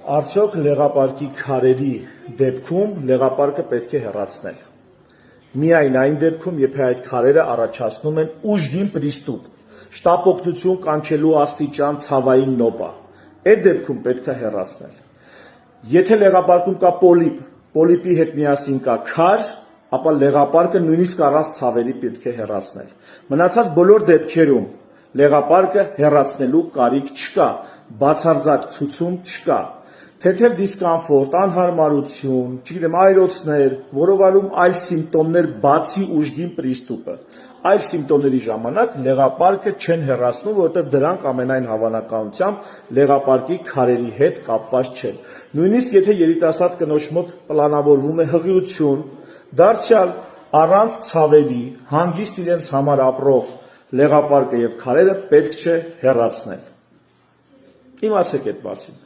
Արդյոք լեղապարկի քարերի դեպքում լեղապարկը պետք է հեռացնել։ Միայն այն դեպքում, երբ այդ քարերը առաջացնում են ուժգին պրիստուպ, շտապօգնություն կանչելու աստիճան ցավային նոպա, այդ դեպքում պետք է հեռացնել։ Եթե լեղապարկում կա պոլիպի հետ միասին կա քար, ապա լեղապարկը նույնիսկ առանց ցավերի պետք է հեռացնել։ Մնացած բոլոր դեպքերում լեղապարկը հեռացնելու կարիք չկա, բացարձակ ցուցում չկա։ Թեթև դիսկոմֆորտ, անհարմարություն, չգիտեմ, այրոցներ, որով այլում այլ սիմպտոմներ բացի ուժգին պրիստուպը, այլ սիմպտոմների ժամանակ լեղապարկը չեն հեռացնում, որովհետև դրանք ամենայն հավանականությամբ լեղապարկի քարերի հետ կապված չեն։ Նույնիսկ եթե երիտասարդ կնոջ մոտ պլանավորվում է հղիություն, դարձյալ առանց ցավերի, հանգիստ իրենց համար ապրող լեղապարկը եւ քարերը պետք չէ հեռացնել։ Իմացեք այդ մասին։